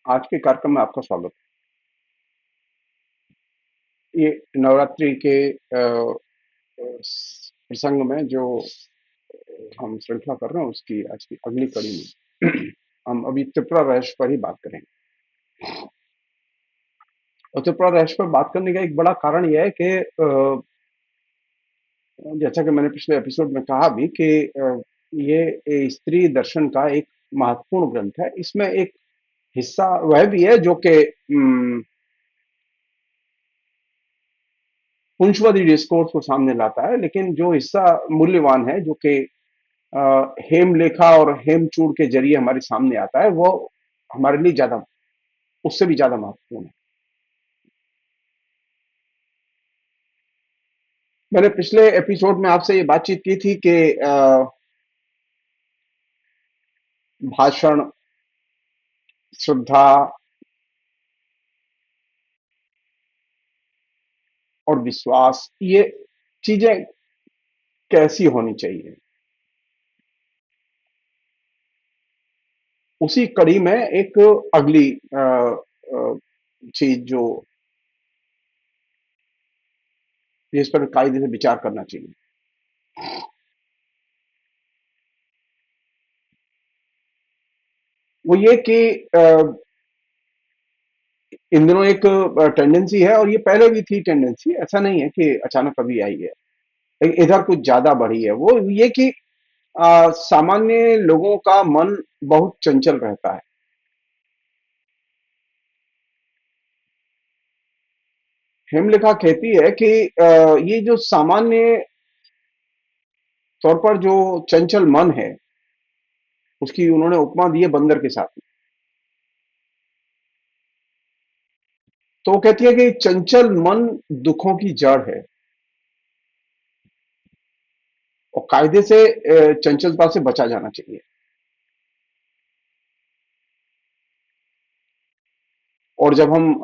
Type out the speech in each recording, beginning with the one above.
आज के कार्यक्रम में आपका स्वागत है। ये नवरात्रि के प्रसंग में जो हम श्रृंखला कर रहे हैं उसकी आज की अगली कड़ी में हम अभी त्रिपुरा रहस्य पर ही बात करेंगे। और त्रिपुरा रहस्य पर बात करने का एक बड़ा कारण यह है कि जैसा कि मैंने पिछले एपिसोड में कहा भी कि ये स्त्री दर्शन का एक महत्वपूर्ण ग्रंथ है। इसमें एक हिस्सा वह भी है जो कि पुंजवादी डिस्कोर्स को सामने लाता है, लेकिन जो हिस्सा मूल्यवान है जो कि अ, हेमलेखा और हेमचूड़ के जरिए हमारे सामने आता है, वो हमारे लिए ज्यादा, उससे भी ज्यादा महत्वपूर्ण है। मैंने पिछले एपिसोड में आपसे ये बातचीत की थी कि भाषण, श्रद्धा और विश्वास, ये चीजें कैसी होनी चाहिए। उसी कड़ी में एक अगली चीज जो जिस पर कायदे से विचार करना चाहिए, वो ये कि इन दिनों एक टेंडेंसी है, और ये पहले भी थी टेंडेंसी, ऐसा नहीं है कि अचानक अभी आई है, इधर कुछ ज्यादा बढ़ी है। वो ये कि सामान्य लोगों का मन बहुत चंचल रहता है। हेमलेखा कहती है कि ये जो सामान्य तौर पर जो चंचल मन है, उसकी उन्होंने उपमा दी है बंदर के साथ में। तो वो कहती है कि चंचल मन दुखों की जड़ है, और कायदे से चंचलता से बचा जाना चाहिए। और जब हम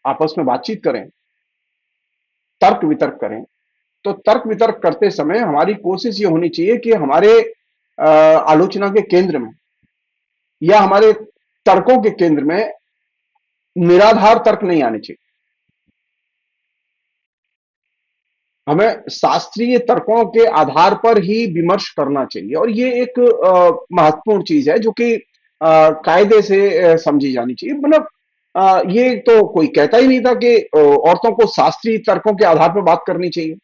आपस में बातचीत करें, तर्क वितर्क करें, तो तर्क वितर्क करते समय हमारी कोशिश ये होनी चाहिए कि हमारे आलोचना के केंद्र में या हमारे तर्कों के केंद्र में निराधार तर्क नहीं आने चाहिए। हमें शास्त्रीय तर्कों के आधार पर ही विमर्श करना चाहिए, और ये एक महत्वपूर्ण चीज है जो कि कायदे से समझी जानी चाहिए। मतलब ये तो कोई कहता ही नहीं था कि औरतों को शास्त्रीय तर्कों के आधार पर बात करनी चाहिए।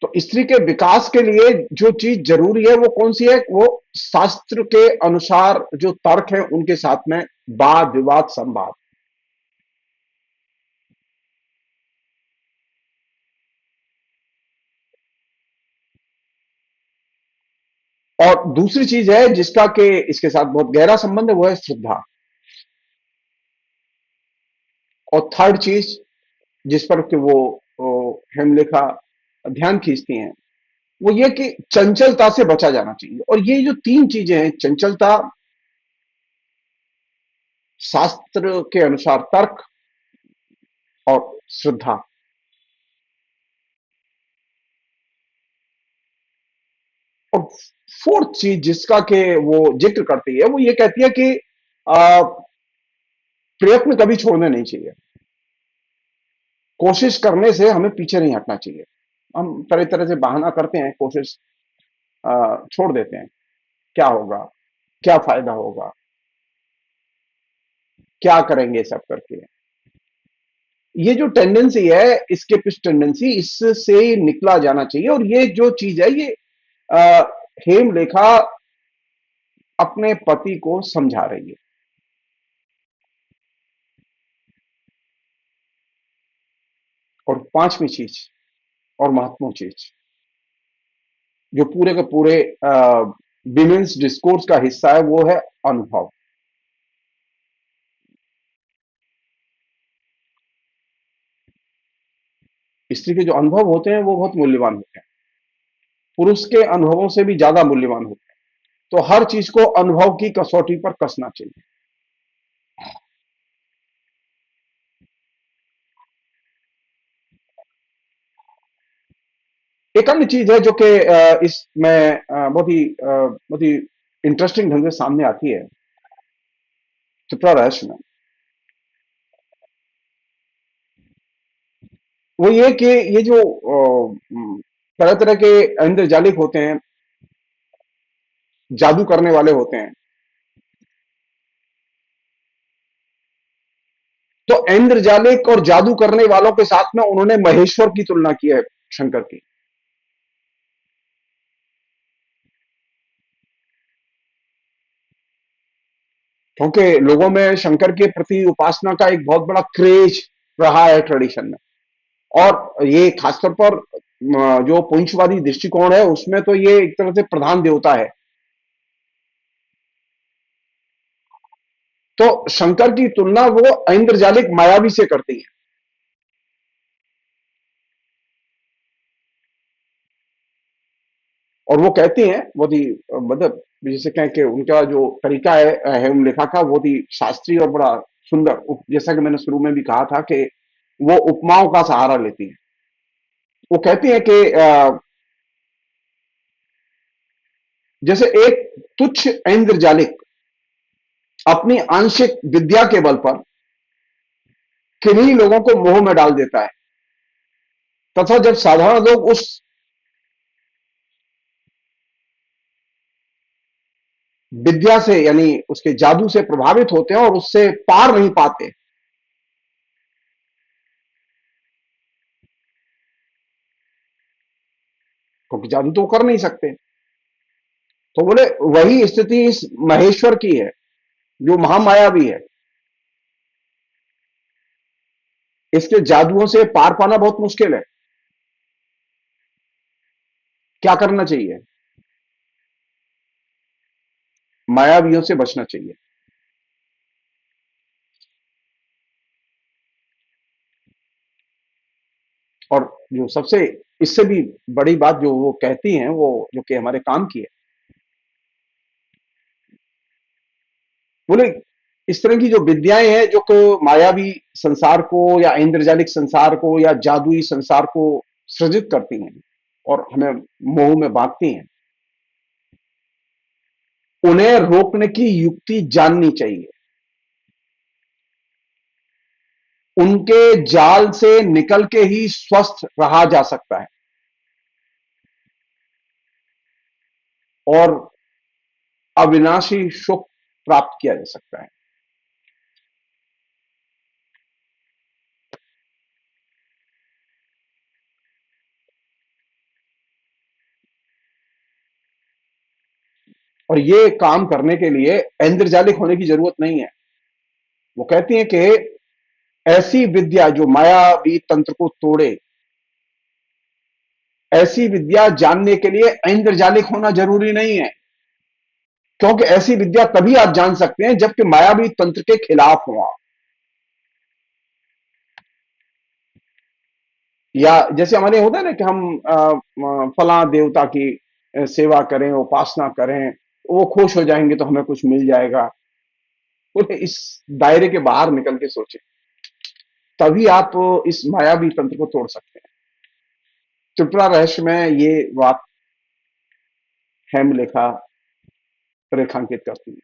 तो स्त्री के विकास के लिए जो चीज जरूरी है वो कौन सी है? वो शास्त्र के अनुसार जो तर्क है उनके साथ में वाद विवाद संवाद। और दूसरी चीज है जिसका कि इसके साथ बहुत गहरा संबंध है, वो है श्रद्धा। और थर्ड चीज जिस पर कि वो हेमलेखा ध्यान खींचती हैं, वो ये कि चंचलता से बचा जाना चाहिए। और ये जो तीन चीजें हैं, चंचलता, शास्त्र के अनुसार तर्क, और श्रद्धा। और फोर्थ चीज जिसका कि वो जिक्र करती है, वो ये कहती है कि आ, प्रयत्न कभी छोड़ने नहीं चाहिए। कोशिश करने से हमें पीछे नहीं हटना चाहिए। हम तरह तरह से बहाना करते हैं, कोशिश छोड़ देते हैं। क्या होगा, क्या फायदा होगा, क्या करेंगे सब करके। ये जो टेंडेंसी है, स्केपिस्ट टेंडेंसी, इससे निकला जाना चाहिए। और ये जो चीज है, ये आ, हेमलेखा अपने पति को समझा रही है। और पांचवी चीज और महत्वपूर्ण चीज जो पूरे के पूरे विमेन्स डिस्कोर्स का हिस्सा है, वो है अनुभव। स्त्री के जो अनुभव होते हैं वो बहुत मूल्यवान होते हैं, पुरुष के अनुभवों से भी ज्यादा मूल्यवान होते हैं। तो हर चीज को अनुभव की कसौटी पर कसना चाहिए। एक अन्य चीज है जो कि इसमें बहुत ही इंटरेस्टिंग ढंग से सामने आती है त्रिपुरा रहस्य में। वो ये कि ये जो तरह तरह के इंद्रजालिक होते हैं, जादू करने वाले होते हैं, तो इंद्रजालिक और जादू करने वालों के साथ में उन्होंने महेश्वर की तुलना की है, शंकर की। क्योंकि लोगों में शंकर के प्रति उपासना का एक बहुत बड़ा क्रेज रहा है ट्रेडिशन में। और ये खासतौर पर जो पुंछवादी दृष्टिकोण है उसमें तो ये एक तरह से प्रधान देवता है। तो शंकर की तुलना वो ऐन्द्रजालिक मायावी से करती है। और वो कहती हैं बहुत ही मतलब जैसे कहें कि उनका जो तरीका है उन लेखा का बहुत ही शास्त्रीय और बड़ा सुंदर। जैसा कि मैंने शुरू में भी कहा था कि वो उपमाओं का सहारा लेती है। वो कहती है कि जैसे एक तुच्छ ऐन्द्रजालिक अपनी आंशिक विद्या के बल पर किन्हीं लोगों को मोह में डाल देता है, तथा जब साधारण लोग उस विद्या से यानी उसके जादू से प्रभावित होते हैं और उससे पार नहीं पाते, क्योंकि जादू तो वो कर नहीं सकते। तो बोले वही स्थिति इस महेश्वर की है जो महामाया भी है। इसके जादुओं से पार पाना बहुत मुश्किल है। क्या करना चाहिए? मायावियों से बचना चाहिए। और जो सबसे इससे भी बड़ी बात जो वो कहती हैं, वो जो कि हमारे काम की है, बोले इस तरह की जो विद्याएं हैं जो को मायावी संसार को या इंद्रजालिक संसार को या जादुई संसार को सृजित करती हैं और हमें मोह में बांधती हैं, उन्हें रोकने की युक्ति जाननी चाहिए। उनके जाल से निकल के ही स्वस्थ रहा जा सकता है और अविनाशी सुख प्राप्त किया जा सकता है। और ये काम करने के लिए इंद्रजालिक होने की जरूरत नहीं है। वो कहती हैं कि ऐसी विद्या जो मायावी तंत्र को तोड़े, ऐसी विद्या जानने के लिए इंद्रजालिक होना जरूरी नहीं है। क्योंकि ऐसी विद्या तभी आप जान सकते हैं जबकि मायावी तंत्र के खिलाफ हो आप। या जैसे हमारे होता है ना कि हम फला देवता की सेवा करें, उपासना करें, वो खुश हो जाएंगे तो हमें कुछ मिल जाएगा। बोले इस दायरे के बाहर निकल के सोचें, तभी आप इस मायावी तंत्र को तोड़ सकते हैं। त्रिपुरा रहस्य में ये बात हेमलेखा रेखांकित करती है।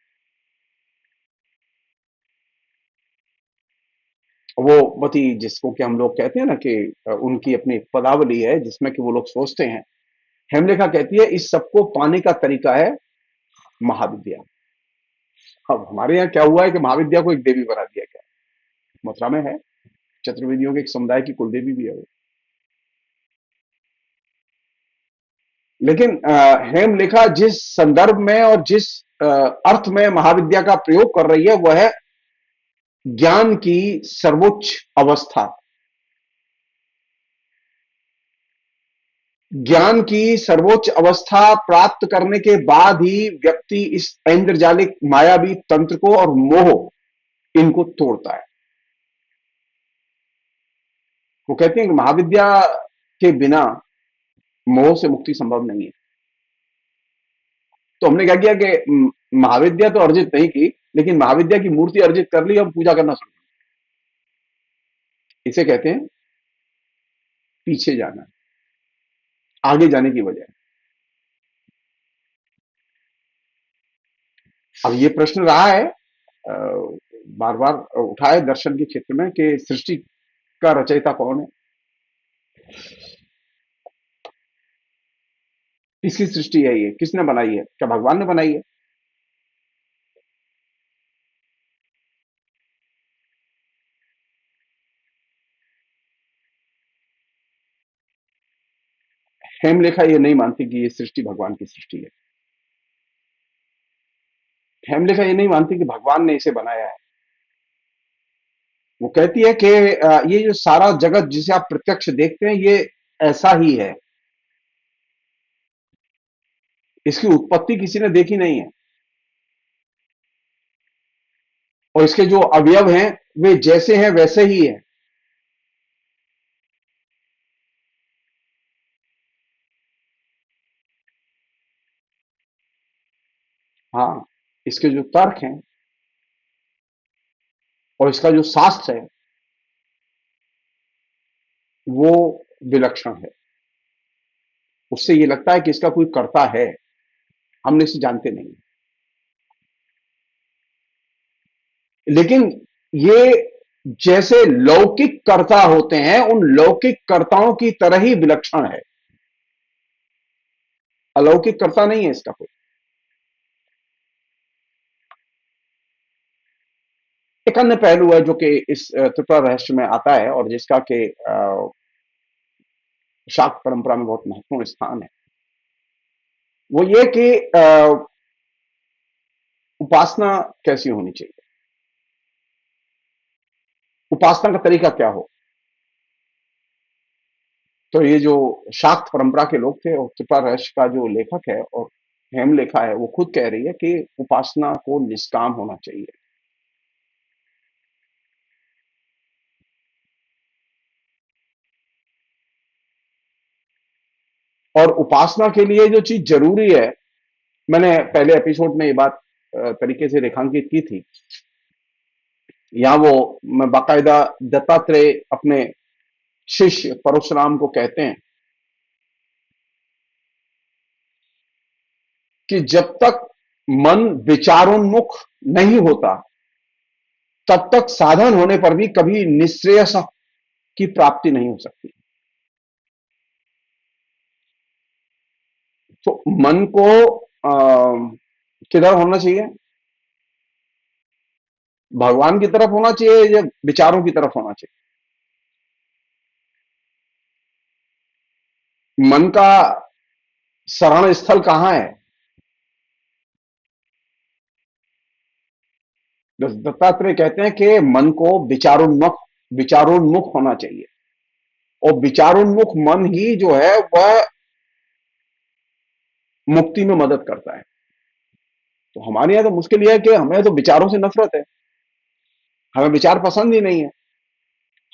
वो मती जिसको कि हम लोग कहते हैं ना कि उनकी अपनी पदावली है जिसमें कि वो लोग सोचते हैं। हेमलेखा कहती है इस सबको पाने का तरीका है महाविद्या। अब हमारे यहाँ क्या हुआ है कि महाविद्या को एक देवी बना दिया गया। मथुरा में है, चतुर्वेदियों के एक समुदाय की कुलदेवी भी है वो। लेकिन हेमलेखा जिस संदर्भ में और जिस अर्थ में महाविद्या का प्रयोग कर रही है वह है ज्ञान की सर्वोच्च अवस्था। ज्ञान की सर्वोच्च अवस्था प्राप्त करने के बाद ही व्यक्ति इस ऐन्द्रजालिक मायावी तंत्र को और मोह इनको तोड़ता है। वो कहते हैं कि महाविद्या के बिना मोह से मुक्ति संभव नहीं है। तो हमने क्या किया कि महाविद्या तो अर्जित नहीं की, लेकिन महाविद्या की मूर्ति अर्जित कर ली, हम पूजा करना शुरू। इसे कहते हैं पीछे जाना। आगे जाने की वजह। अब ये प्रश्न रहा है बार बार उठाए दर्शन के क्षेत्र में कि सृष्टि का रचयिता कौन है, किसकी सृष्टि है, ये किसने बनाई है, क्या भगवान ने बनाई है? हेमलेखा ये नहीं मानती कि ये सृष्टि भगवान की सृष्टि है। हेमलेखा ये नहीं मानती कि भगवान ने इसे बनाया है। वो कहती है कि ये जो सारा जगत जिसे आप प्रत्यक्ष देखते हैं ये ऐसा ही है, इसकी उत्पत्ति किसी ने देखी नहीं है, और इसके जो अवयव हैं वे जैसे हैं वैसे ही हैं। हाँ, इसके जो तर्क हैं और इसका जो शास्त्र है वो विलक्षण है। उससे ये लगता है कि इसका कोई कर्ता है, हमने इसे जानते नहीं। लेकिन ये जैसे लौकिक कर्ता होते हैं उन लौकिक कर्ताओं की तरह ही विलक्षण है, अलौकिक कर्ता नहीं है इसका कोई। एक अन्य पहलू है जो कि इस त्रिपुरा रहस्य में आता है और जिसका कि शाक्त परंपरा में बहुत महत्वपूर्ण स्थान है, वो ये कि उपासना कैसी होनी चाहिए, उपासना का तरीका क्या हो। तो ये जो शाक्त परंपरा के लोग थे और त्रिपुरा रहस्य का जो लेखक है और हेमलेखा है वो खुद कह रही है कि उपासना को निष्काम होना चाहिए। और उपासना के लिए जो चीज जरूरी है, मैंने पहले एपिसोड में ये बात तरीके से रेखांकित की थी। यहाँ वो मैं बाकायदा दत्तात्रेय अपने शिष्य परशुराम को कहते हैं कि जब तक मन विचारोन्मुख नहीं होता तब तक साधन होने पर भी कभी निश्रेयस की प्राप्ति नहीं हो सकती। तो मन को किधर होना चाहिए, भगवान की तरफ होना चाहिए या विचारों की तरफ होना चाहिए? मन का शरण स्थल कहां है? दत्तात्रेय कहते हैं कि मन को विचारोन्मुख होना चाहिए, और विचारोन्मुख मन ही जो है वह मुक्ति में मदद करता है। तो हमारे यहां तो मुश्किल यह है कि हमें तो विचारों से नफरत है, हमें विचार पसंद ही नहीं है।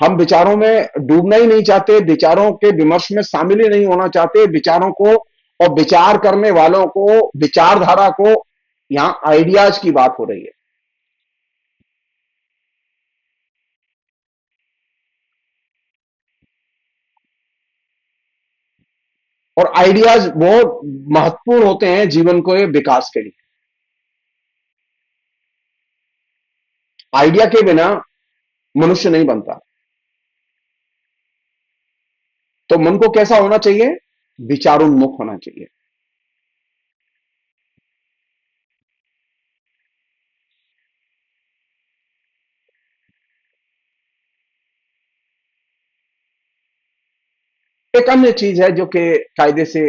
हम विचारों में डूबना ही नहीं चाहते, विचारों के विमर्श में शामिल ही नहीं होना चाहते, विचारों को और विचार करने वालों को, विचारधारा को, यहां आइडियाज की बात हो रही है। और आइडियाज बहुत महत्वपूर्ण होते हैं जीवन को विकास के लिए। आइडिया के बिना मनुष्य नहीं बनता। तो मन को कैसा होना चाहिए? विचारोन्मुख होना चाहिए। एक अन्य चीज है जो कि कायदे से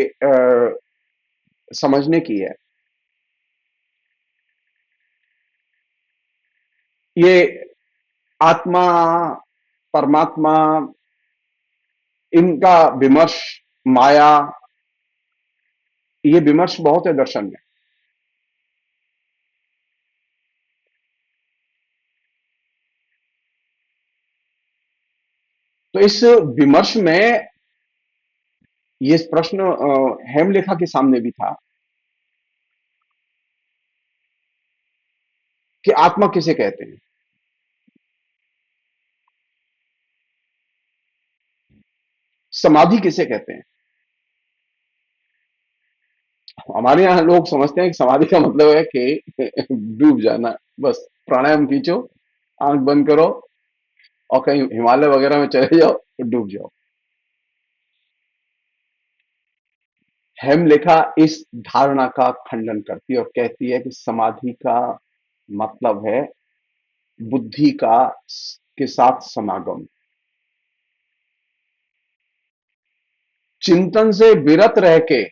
समझने की है, ये आत्मा, परमात्मा, इनका विमर्श, माया, ये विमर्श बहुत है दर्शन में। तो इस विमर्श में ये प्रश्न हेमलेखा के सामने भी था कि आत्मा किसे कहते हैं, समाधि किसे कहते हैं। हमारे यहाँ लोग समझते हैं कि समाधि का मतलब है कि डूब जाना, बस प्राणायाम खींचो, आंख बंद करो और कहीं हिमालय वगैरह में चले जाओ तो डूब जाओ। हेमलेखा इस धारणा का खंडन करती है और कहती है कि समाधि का मतलब है बुद्धि का के साथ समागम, चिंतन से विरत रह के,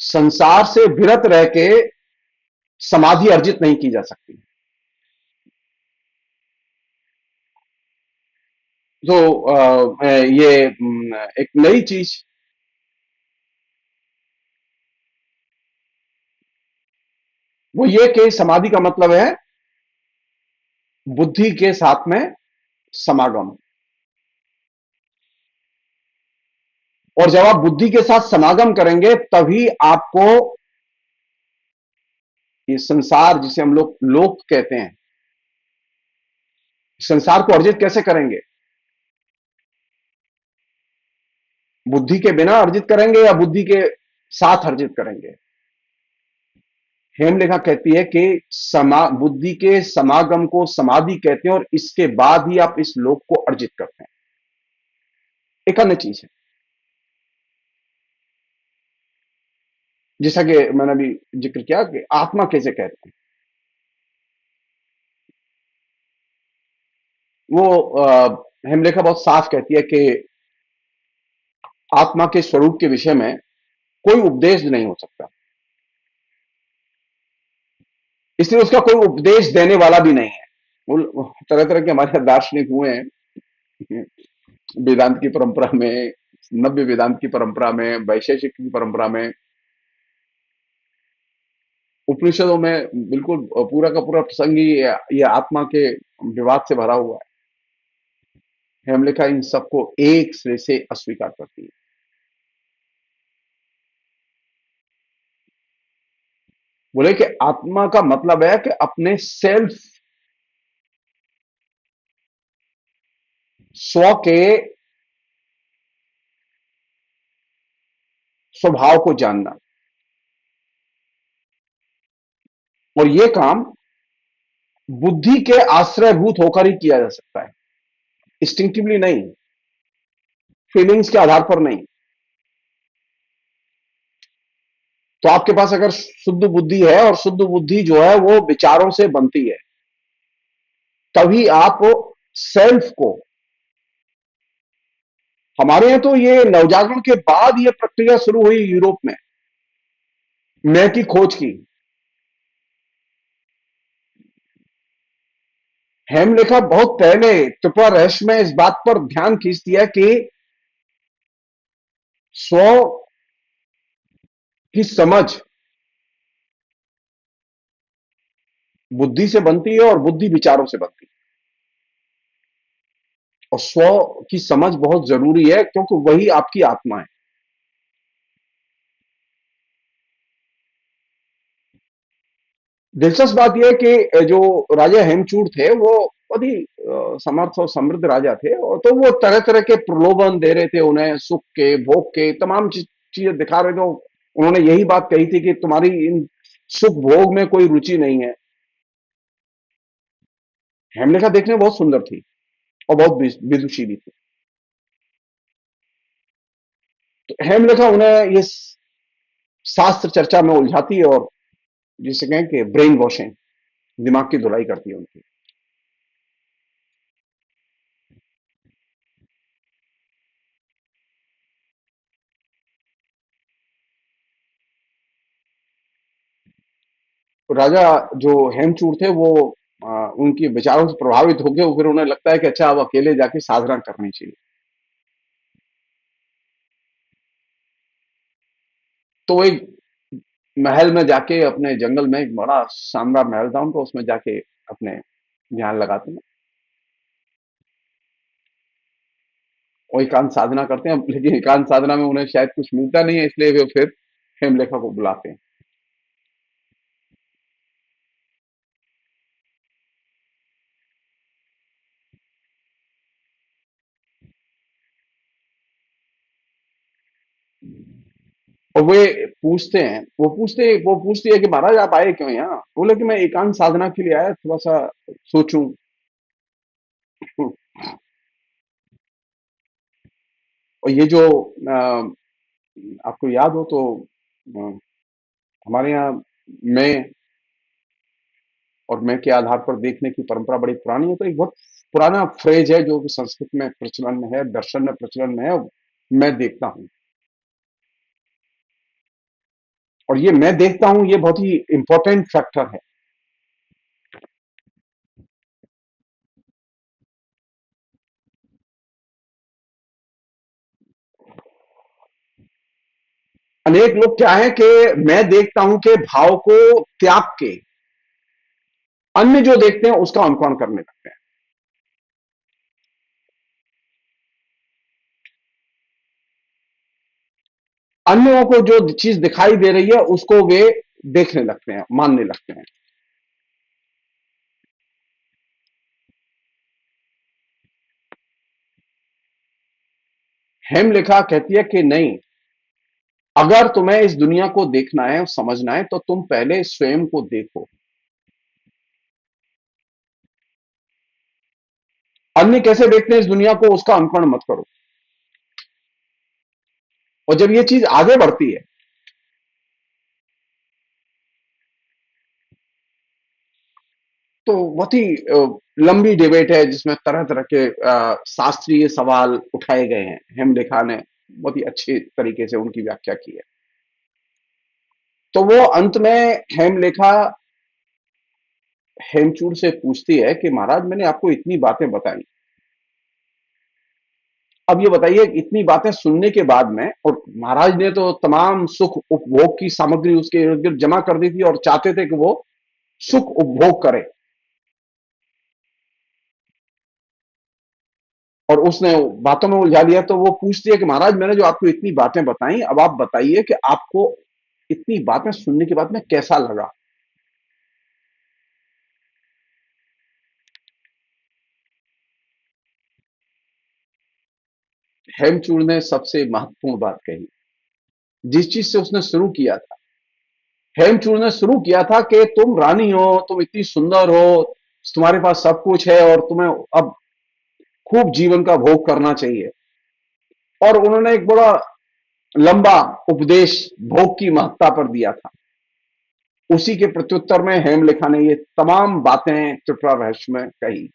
संसार से विरत रह के समाधि अर्जित नहीं की जा सकती। तो ये एक नई चीज, वो ये कि समाधि का मतलब है बुद्धि के साथ में समागम। और जब आप बुद्धि के साथ समागम करेंगे तभी आपको ये संसार, जिसे हम लोग लोक कहते हैं, संसार को अर्जित कैसे करेंगे? बुद्धि के बिना अर्जित करेंगे या बुद्धि के साथ अर्जित करेंगे? हेमलेखा कहती है कि बुद्धि के समागम को समाधि कहते हैं और इसके बाद ही आप इस लोक को अर्जित करते हैं। एक अन्य चीज है, जैसा कि मैंने अभी जिक्र किया कि आत्मा कैसे कहते हैं, वो हेमलेखा बहुत साफ कहती है कि आत्मा के स्वरूप के विषय में कोई उपदेश नहीं हो सकता, इसलिए उसका कोई उपदेश देने वाला भी नहीं है। वो तरह तरह के हमारे दार्शनिक हुए हैं वेदांत की परंपरा में, नव्य वेदांत की परंपरा में, वैशेषिक की परंपरा में, उपनिषदों में बिल्कुल पूरा का पूरा प्रसंग ही ये आत्मा के विवाद से भरा हुआ है। हेमलेखा इन सबको एक सिरे से अस्वीकार करती है। बोले कि आत्मा का मतलब है कि अपने सेल्फ, स्व के स्वभाव को जानना, और ये काम बुद्धि के आश्रयभूत होकर ही किया जा सकता है, इंस्टिंक्टिवली नहीं, फीलिंग्स के आधार पर नहीं। तो आपके पास अगर शुद्ध बुद्धि है, और शुद्ध बुद्धि जो है वो विचारों से बनती है, तभी आप सेल्फ को, हमारे यहां तो ये नवजागरण के बाद ये प्रक्रिया शुरू हुई यूरोप में, मैं की खोज की। हेमलेखा बहुत पहले त्रिपुरा रहस्य में इस बात पर ध्यान खींच दिया कि स्व की समझ बुद्धि से बनती है और बुद्धि विचारों से बनती है, और स्व की समझ बहुत जरूरी है क्योंकि वही आपकी आत्मा है। दिलचस्प बात यह है कि जो राजा हेमचूड़ थे वो बहुत ही समर्थ और समृद्ध राजा थे, और तो वो तरह तरह के प्रलोभन दे रहे थे उन्हें, सुख के, भोग के, तमाम चीजें दिखा रहे थे। उन्होंने यही बात कही थी कि तुम्हारी इन सुख भोग में कोई रुचि नहीं है। हेमलेखा देखने में बहुत सुंदर थी और बहुत विदुषी भी थी। तो हेमलेखा उन्हें ये शास्त्र चर्चा में उलझाती है और जिसे कहें कि ब्रेन वॉशिंग, दिमाग की धुलाई करती है उनकी। तो राजा जो हेमचूड़ थे वो उनके विचारों से प्रभावित हो गए, फिर उन्हें लगता है कि अच्छा अब अकेले जाके साधना करनी चाहिए। तो एक महल में जाके, अपने जंगल में एक बड़ा शानदार महल था उनका, उसमें जाके अपने ध्यान लगाते हैं और एकांत साधना करते हैं। लेकिन एकांत साधना में उन्हें शायद कुछ मिलता नहीं है, इसलिए वे फिर हेमलेखा को बुलाते हैं। और वे पूछते हैं, वो पूछती है कि महाराज आप आए क्यों यहाँ? बोले कि मैं एकांत साधना के लिए आया, थोड़ा सा सोचूं। और ये जो आपको याद हो तो अ, हमारे यहाँ मैं और मैं के आधार पर देखने की परंपरा बड़ी पुरानी है, तो एक बहुत पुराना फ्रेज है जो कि संस्कृत में प्रचलन में है, दर्शन में प्रचलन में है। मैं देखता हूँ, और ये मैं देखता हूँ ये बहुत ही इंपॉर्टेंट फैक्टर है। अनेक लोग क्या है कि मैं देखता हूं कि भाव को त्याग के अन्य जो देखते हैं उसका अनुकरण करने लगते हैं। अन्यों को जो चीज दिखाई दे रही है उसको वे देखने लगते हैं, मानने लगते हैं। हेमलेखा कहती है कि नहीं, अगर तुम्हें इस दुनिया को देखना है, समझना है, तो तुम पहले स्वयं को देखो। अन्य कैसे देखते हैं इस दुनिया को उसका अनुकरण मत करो। और जब ये चीज आगे बढ़ती है, तो बहुत ही लंबी डिबेट है जिसमें तरह तरह के शास्त्रीय सवाल उठाए गए हैं। हेमलेखा ने बहुत ही अच्छे तरीके से उनकी व्याख्या की है। तो वो अंत में हेमलेखा हेमचूड़ से पूछती है कि महाराज मैंने आपको इतनी बातें बताई, अब ये बताइए इतनी बातें सुनने के बाद में, और महाराज ने तो तमाम सुख उपभोग की सामग्री उसके इर्द गिर्द जमा कर दी थी और चाहते थे कि वो सुख उपभोग करे, और उसने बातों में उलझा दिया। तो वो पूछती है कि महाराज मैंने जो आपको इतनी बातें बताई, अब आप बताइए कि आपको इतनी बातें सुनने के बाद में कैसा लगा। हेमचूड़ ने सबसे महत्वपूर्ण बात कही, जिस चीज से उसने शुरू किया था। हेमचूड़ ने शुरू किया था कि तुम रानी हो, तुम इतनी सुंदर हो, तुम्हारे पास सब कुछ है और तुम्हें अब खूब जीवन का भोग करना चाहिए। और उन्होंने एक बड़ा लंबा उपदेश भोग की महत्ता पर दिया था। उसी के प्रत्युत्तर में हेमलेखा ने ये तमाम बातें त्रिपुरा रहस्य में कही।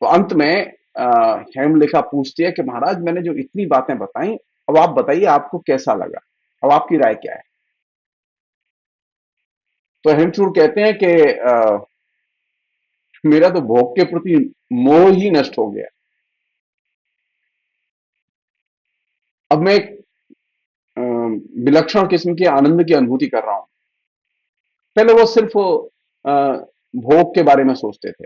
तो अंत में हेमलेखा पूछती है कि महाराज मैंने जो इतनी बातें बताई, अब आप बताइए आपको कैसा लगा, अब आपकी राय क्या है? तो हेमचूड़ कहते हैं कि मेरा तो भोग के प्रति मोह ही नष्ट हो गया। अब मैं एक अ, विलक्षण किस्म के आनंद की अनुभूति कर रहा हूं। पहले वो सिर्फ भोग के बारे में सोचते थे,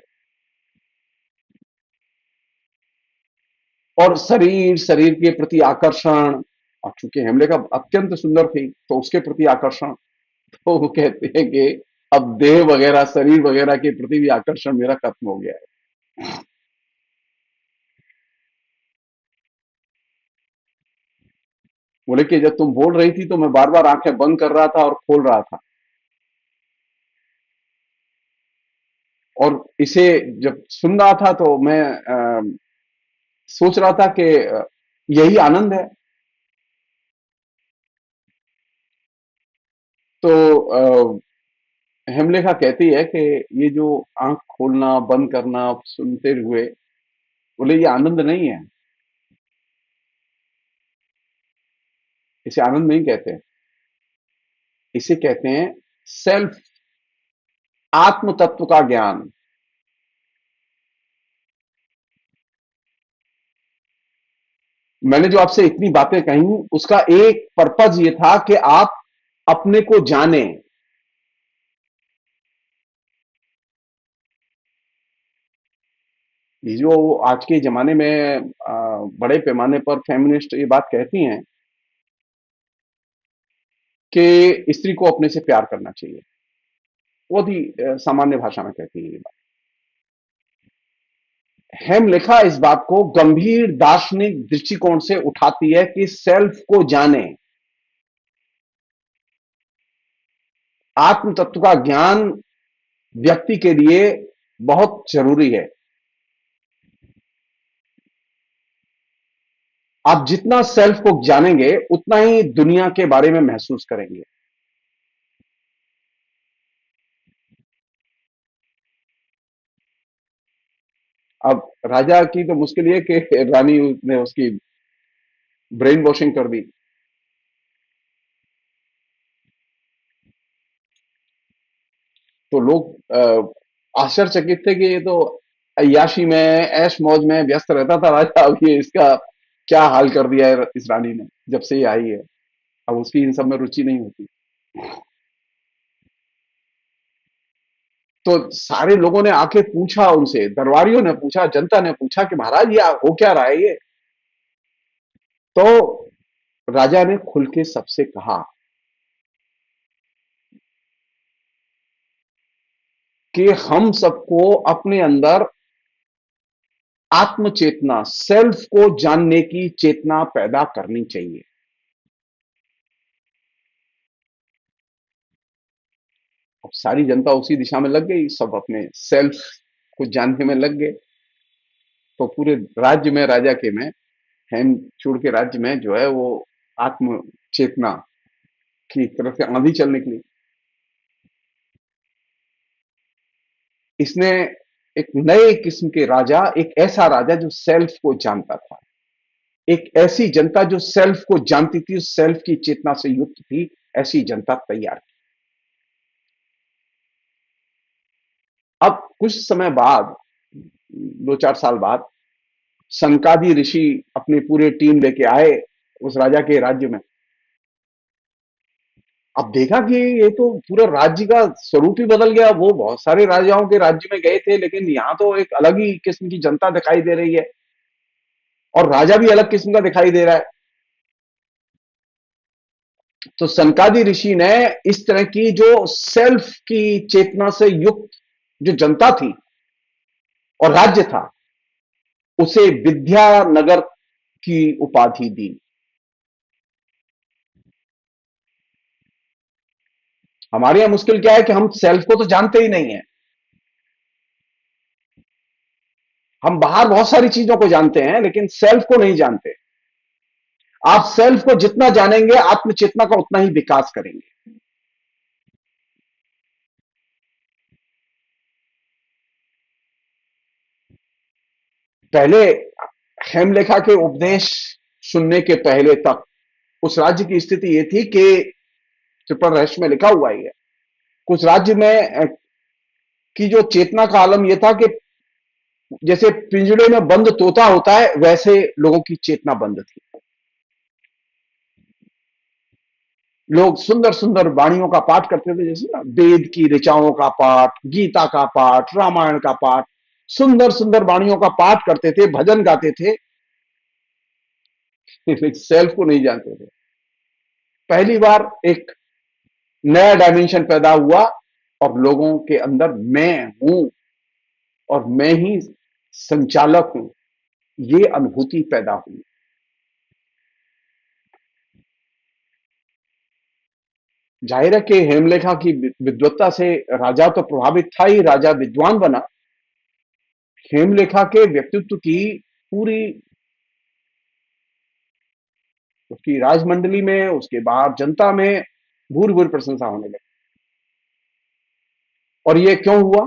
और शरीर शरीर के प्रति आकर्षण, और चूंकि हेमलेखा अत्यंत सुंदर थी तो उसके प्रति आकर्षण। तो वो कहते हैं कि अब देह वगैरह शरीर वगैरह के प्रति भी आकर्षण मेरा खत्म हो गया है। बोले कि जब तुम बोल रही थी तो मैं बार बार आंखें बंद कर रहा था और खोल रहा था, और इसे जब सुन रहा था तो मैं सोच रहा था कि यही आनंद है। तो हेमलेखा कहती है कि ये जो आंख खोलना बंद करना सुनते हुए, बोले ये आनंद नहीं है, इसे आनंद नहीं कहते, इसे कहते हैं सेल्फ, आत्म तत्व का ज्ञान। मैंने जो आपसे इतनी बातें कही उसका एक पर्पज ये था कि आप अपने को जाने। ये जो आज के जमाने में बड़े पैमाने पर फेमिनिस्ट ये बात कहती हैं कि स्त्री को अपने से प्यार करना चाहिए, बहुत ही सामान्य भाषा में कहती है ये बात। हेमलेखा इस बात को गंभीर दार्शनिक दृष्टिकोण से उठाती है कि सेल्फ को जाने, आत्म तत्व का ज्ञान व्यक्ति के लिए बहुत जरूरी है। आप जितना सेल्फ को जानेंगे उतना ही दुनिया के बारे में महसूस करेंगे। अब राजा की तो मुश्किल ये कि रानी ने उसकी ब्रेन वॉशिंग कर दी। तो लोग आश्चर्यचकित थे कि ये तो अय्याशी में, ऐश मौज में व्यस्त रहता था राजा, अब ये इसका क्या हाल कर दिया है इस रानी ने जब से ये आई है। अब उसकी इन सब में रुचि नहीं होती। तो सारे लोगों ने आके पूछा उनसे, दरबारियों ने पूछा, जनता ने पूछा कि महाराज ये हो क्या रहा है ये। तो राजा ने खुल के सबसे कहा कि हम सबको अपने अंदर आत्म चेतना, सेल्फ को जानने की चेतना पैदा करनी चाहिए। अब सारी जनता उसी दिशा में लग गई, सब अपने सेल्फ को जानने में लग गए। तो पूरे राज्य में, राजा के में, हेमचूड़ के राज्य में जो है वो आत्म चेतना की तरफ से आंधी चलने के लिए इसने एक नए किस्म के राजा, एक ऐसा राजा जो सेल्फ को जानता था, एक ऐसी जनता जो सेल्फ को जानती थी, उस सेल्फ की चेतना से युक्त थी, ऐसी जनता तैयार की। अब कुछ समय बाद, 2-4 साल बाद, संकादी ऋषि अपनी पूरी टीम लेके आए उस राजा के राज्य में। अब देखा कि ये तो पूरा राज्य का स्वरूप ही बदल गया। वो बहुत सारे राजाओं के राज्य में गए थे, लेकिन यहां तो एक अलग ही किस्म की जनता दिखाई दे रही है, और राजा भी अलग किस्म का दिखाई दे रहा है। तो सनकादि ऋषि ने इस तरह की जो सेल्फ की चेतना से युक्त जो जनता थी और राज्य था, उसे विद्यानगर की उपाधि दी। हमारे यहां मुश्किल क्या है कि हम सेल्फ को तो जानते ही नहीं है। हम बाहर बहुत सारी चीजों को जानते हैं, लेकिन सेल्फ को नहीं जानते। आप सेल्फ को जितना जानेंगे, आत्मचेतना का उतना ही विकास करेंगे। पहले हेमलेखा के उपदेश सुनने के पहले तक उस राज्य की स्थिति यह थी कि, त्रिपुरा रहस्य में लिखा हुआ ही है, कुछ राज्य में की जो चेतना का आलम यह था कि जैसे पिंजड़े में बंद तोता होता है, वैसे लोगों की चेतना बंद थी। लोग सुंदर सुंदर वाणियों का पाठ करते थे, जैसे ना वेद की ऋचाओं का पाठ, गीता का पाठ, रामायण का पाठ, सुंदर सुंदर वाणियों का पाठ करते थे, भजन गाते थे, सेल्फ को नहीं जानते थे। पहली बार एक नया डायमेंशन पैदा हुआ, और लोगों के अंदर मैं हूं और मैं ही संचालक हूं, ये अनुभूति पैदा हुई। जाहिर है कि हेमलेखा की विद्वत्ता से राजा तो प्रभावित था ही, राजा विद्वान बना। हेमलेखा के व्यक्तित्व की पूरी, उसकी राजमंडली में, उसके बाहर जनता में भूरी भूरी प्रशंसा होने लगी। और ये क्यों हुआ?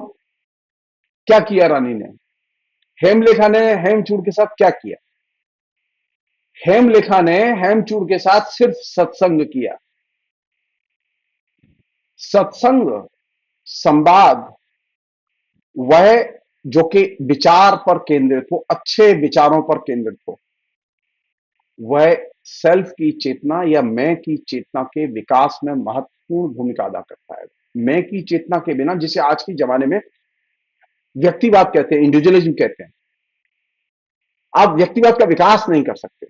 क्या किया रानी ने? हेमलेखा ने हेमचूड़ के साथ क्या किया? हेमलेखा ने हेमचूड़ के साथ सिर्फ सत्संग किया। सत्संग, संवाद, वह जो कि विचार पर केंद्रित हो, अच्छे विचारों पर केंद्रित हो, वह सेल्फ की चेतना या मैं की चेतना के विकास में महत्वपूर्ण भूमिका अदा करता है। मैं की चेतना के बिना, जिसे आज के जमाने में व्यक्तिवाद कहते हैं, इंडिविजुअलिज्म कहते हैं, आप व्यक्तिवाद का विकास नहीं कर सकते।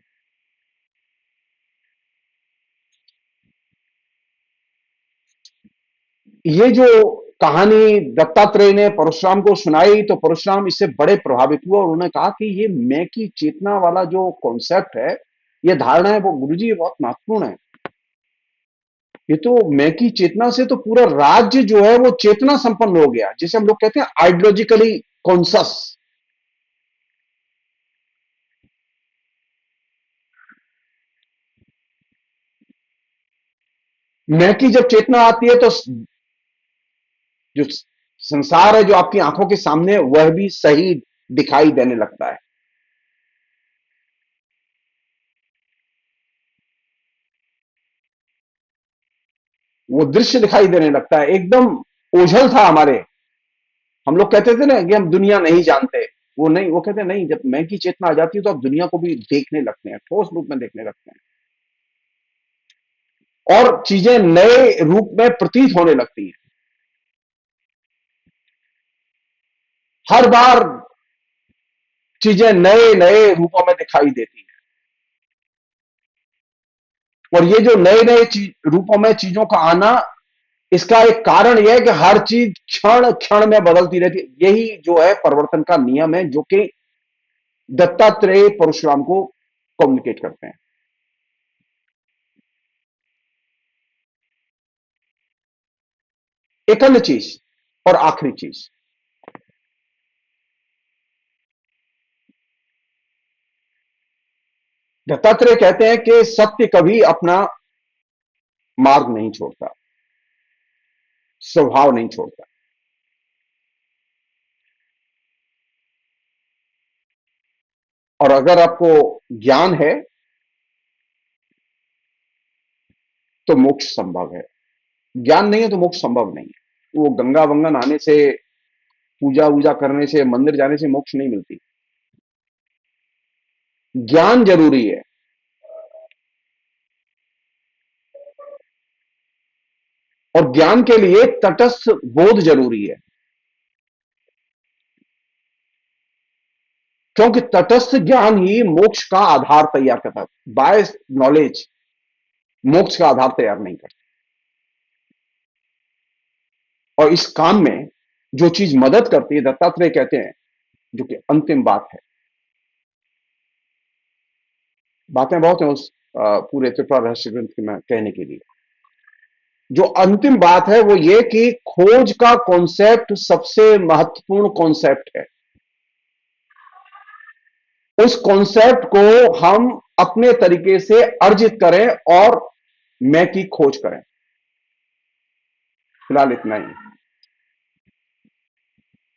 ये जो कहानी दत्तात्रेय ने परशुराम को सुनाई तो परशुराम इससे बड़े प्रभावित हुए और उन्होंने कहा कि ये मैं की चेतना वाला जो कॉन्सेप्ट है, ये धारणा है, वो गुरुजी ये बहुत महत्वपूर्ण है। ये तो मैं की चेतना से तो पूरा राज्य जो है वो चेतना संपन्न हो गया, जिसे हम लोग कहते हैं आइडियोलॉजिकली कॉन्शस। मैं की जब चेतना आती है तो जो संसार है जो आपकी आंखों के सामने है, वह भी सही दिखाई देने लगता है। वो दृश्य दिखाई देने लगता है, एकदम ओझल था हमारे। हम लोग कहते थे ना कि हम दुनिया नहीं जानते, वो नहीं, वो कहते नहीं, जब मैं की चेतना आ जाती है तो आप दुनिया को भी देखने लगते हैं, ठोस रूप में देखने लगते हैं और चीजें नए रूप में प्रतीत होने लगती हैं। हर बार चीजें नए नए रूपों में दिखाई देती हैं और ये जो नए नए रूपों में चीजों का आना, इसका एक कारण यह है कि हर चीज क्षण क्षण में बदलती रहती है। यही जो है परिवर्तन का नियम है जो कि दत्तात्रेय परशुराम को कम्युनिकेट करते हैं। एक अन्य चीज और आखिरी चीज, दत्तात्रेय कहते हैं कि सत्य कभी अपना मार्ग नहीं छोड़ता, स्वभाव नहीं छोड़ता। और अगर आपको ज्ञान है तो मोक्ष संभव है, ज्ञान नहीं है तो मोक्ष संभव नहीं है। वो गंगा वंगा नहाने से, पूजा वूजा करने से, मंदिर जाने से मोक्ष नहीं मिलती। ज्ञान जरूरी है और ज्ञान के लिए तटस्थ बोध जरूरी है, क्योंकि तटस्थ ज्ञान ही मोक्ष का आधार तैयार करता है। बायस नॉलेज मोक्ष का आधार तैयार नहीं करता। और इस काम में जो चीज मदद करती है, दत्तात्रेय कहते हैं, जो कि अंतिम बात है, बातें बहुत हैं उस पूरे त्रिपुरा रहस्य ग्रंथ में कहने के लिए। जो अंतिम बात है वो ये कि खोज का कॉन्सेप्ट सबसे महत्वपूर्ण कॉन्सेप्ट है। उस कॉन्सेप्ट को हम अपने तरीके से अर्जित करें और मैं की खोज करें। फिलहाल इतना ही।